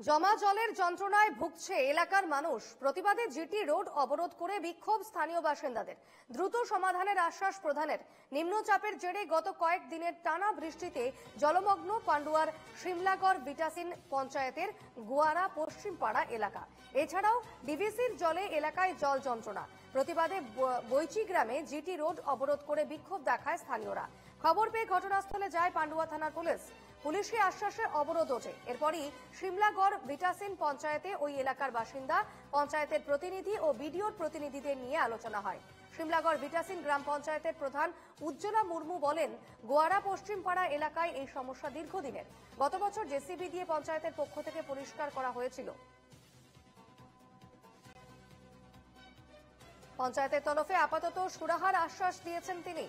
জমা জলের যন্ত্রণায় ভুগছে এলাকার মানুষ। প্রতিবাদে জিটি রোড অবরোধ করে বিক্ষোভ স্থানীয় বাসিন্দাদের। দ্রুত সমাধানের আশ্বাস প্রধানের। নিম্নচাপের জেরে গত কয়েক দিনের টানা বৃষ্টিতে জলমগ্ন পান্ডুয়ার শিমলাগড় বিটাসিন পঞ্চায়েতের গোয়ারা পশ্চিমপাড়া এলাকা। এছাড়াও ডিভিসির জলে এলাকায় জল যন্ত্রণা। প্রতিবাদে বৈচি গ্রামে জিটি রোড অবরোধ করে বিক্ষোভ দেখায় স্থানীয়রা। খবর পেয়ে ঘটনাস্থলে যায় পান্ডুয়া থানার পুলিশ। পুলিশি আশ্বাসে অবরোধ ওঠে। এরপরই শিমলাগড় বিটাসিন পঞ্চায়েতে ওই এলাকার বাসিন্দা, পঞ্চায়েতের প্রতিনিধি ও বিডিওর প্রতিনিধিদের নিয়ে আলোচনা হয়। শিমলাগড় বিটাসিন গ্রাম পঞ্চায়েতের প্রধান উজ্জ্বলা মুর্মু বলেন, গোয়ারা পশ্চিমপাড়া এলাকায় এই সমস্যা দীর্ঘদিনের। গত বছর জেসিবি দিয়ে পঞ্চায়েতের পক্ষ থেকে পরিষ্কার করা হয়েছিল। পঞ্চায়েতের তরফে আপাতত সুরাহার আশ্বাস দিয়েছেন তিনি।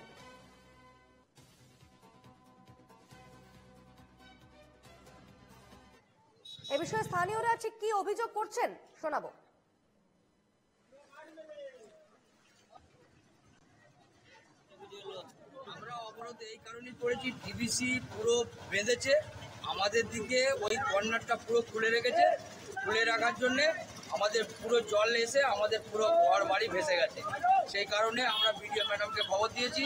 এ বিষয়ে স্থানীয়রা ঠিক কি অভিযোগ করছেন শোনাবো। আমরা অবরোধ এই কারণেই করেছি, ডিবিসি পুরো বেঁধেছে আমাদের দিকে, ওই কর্নারটা পুরো খুলে রেখেছে। খুলে রাখার জন্যে আমাদের পুরো জল এসে আমাদের পুরো ঘর বাড়ি ভেসে গেছে। সেই কারণে আমরা বিডিও ম্যাডামকে খবর দিয়েছি,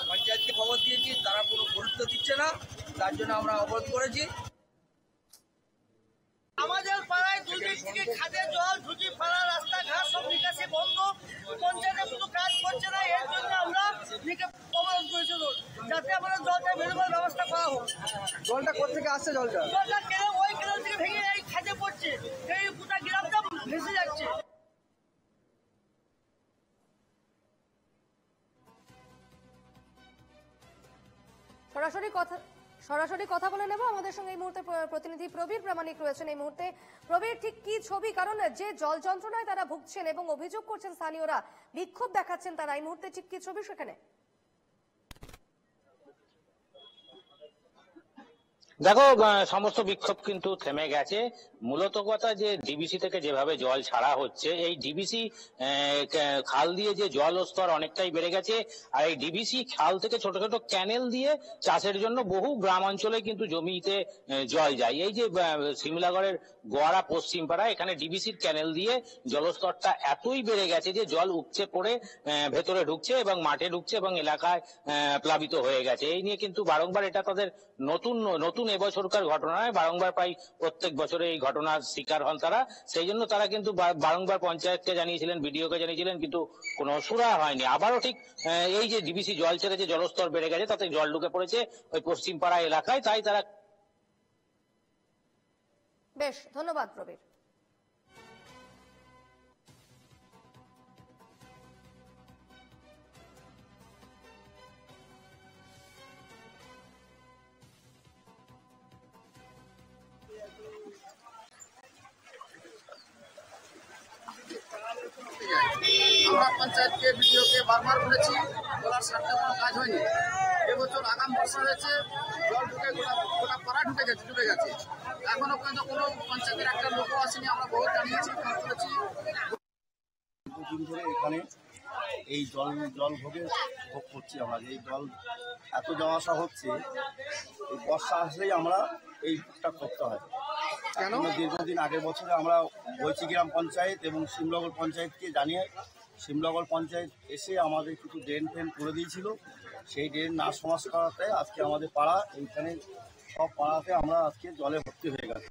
পঞ্চায়েতকে খবর দিয়েছি, তারা কোনো গুরুত্ব দিচ্ছে না। তার জন্য আমরা অবরোধ করেছি। আমাদের পাড়ায় দুদিক থেকে খাদের জল ঢুকি, পাড়া রাস্তাঘাট সব নিকাশি বন্ধ, পঞ্চায়েতে কোনো কাজ করছে না। এর জন্য আমরা অবরোধ করেছি, যাতে আমাদের জলটা বেরোবার ব্যবস্থা করা হোক। জলটা কোথেকে আসছে? জলটা কেন ওই কেনাল থেকে ভেঙে এই খাদে পড়ছে, এই গোটা গ্রামটা ভেসে যাচ্ছে। সরাসরি কথা বলে নেব। আমাদের সঙ্গে এই মুহূর্তে প্রতিনিধি প্রবীর প্রামাণিক রয়েছেন এই মুহূর্তে। প্রবীর, ঠিক কি ছবি? কারণ যে জল যন্ত্রণায় তারা ভুগছেন এবং অভিযোগ করছেন স্থানীয়রা, বিক্ষোভ দেখাচ্ছেন তারা, এই মুহূর্তে ঠিক কি ছবি সেখানে? দেখো, সমস্ত বিক্ষোভ কিন্তু থেমে গেছে। মূলত কথা যে ডিবিসি থেকে যেভাবে জল ছাড়া হচ্ছে, এই ডিবিসি খাল দিয়ে যে জল স্তর অনেকটাই বেড়ে গেছে। আর এই ডিবিসি খাল থেকে ছোট ছোট ক্যানেল দিয়ে চাষের জন্য বহু গ্রাম অঞ্চলে কিন্তু জমিতে জল যায়। এই যে শিমলাগড়ের গোয়ারা পশ্চিমপাড়া, এখানে ডিবিসির ক্যানেল দিয়ে জলস্তরটা এতই বেড়ে গেছে যে জল উপচে পড়ে ভেতরে ঢুকছে এবং মাঠে ঢুকছে এবং এলাকায় প্লাবিত হয়ে গেছে। এই নিয়ে কিন্তু বারংবার, এটা তাদের নতুন এবছরকার ঘটনা নয়, বারংবার প্রায় প্রত্যেক বছরে এই ঘটনার শিকার হন তারা। সেই জন্য তারা কিন্তু বারংবার পঞ্চায়েতকে জানিয়েছিলেন, বিডিওকে জানিয়েছিলেন, কিন্তু কোনো সুরাহা হয়নি। আবারও ঠিক এই যে ডিবিসি জল ছেড়ে যে জলস্তর বেড়ে গেছে, তাতে জল ঢুকে পড়েছে ওই পশ্চিমপাড়া এলাকায়। তাই তারা। বেশ, ধন্যবাদ প্রবীর। আমরা পঞ্চায়েতকে, বিডিওকে বারবার বলেছি, বলার সাথে কোনো কাজ হয়নি। এবছর আগাম বর্ষা হয়েছে, জল ঢুকে গোটা পাড়া ডুবে গেছে। এখনো পর্যন্ত কোনো পঞ্চায়েতের একটা লোকও আসেনি। আমরা বহু জানিয়েছি, ফোন করেছি। দুদিন ধরে এখানে এই জল ভোগ করছি আমরা। এই জল এত যাওয়া আসা হচ্ছে, এই বর্ষা আসলেই আমরা এইটা করতে হয়। কেন দীর্ঘদিন আগের বছরে আমরা বৈচি গ্রাম পঞ্চায়েত এবং শিমলাগড় পঞ্চায়েতকে জানিয়ে শিমলাগড় পঞ্চায়েত এসে আমাদের কিছু ড্রেন ফ্রেন করে দিয়েছিল। সেই ড্রেন না সমাজ করাতে আজকে আমাদের পাড়া, এইখানে সব পাড়াতে আমরা আজকে জলে ভর্তি হয়ে গেছে।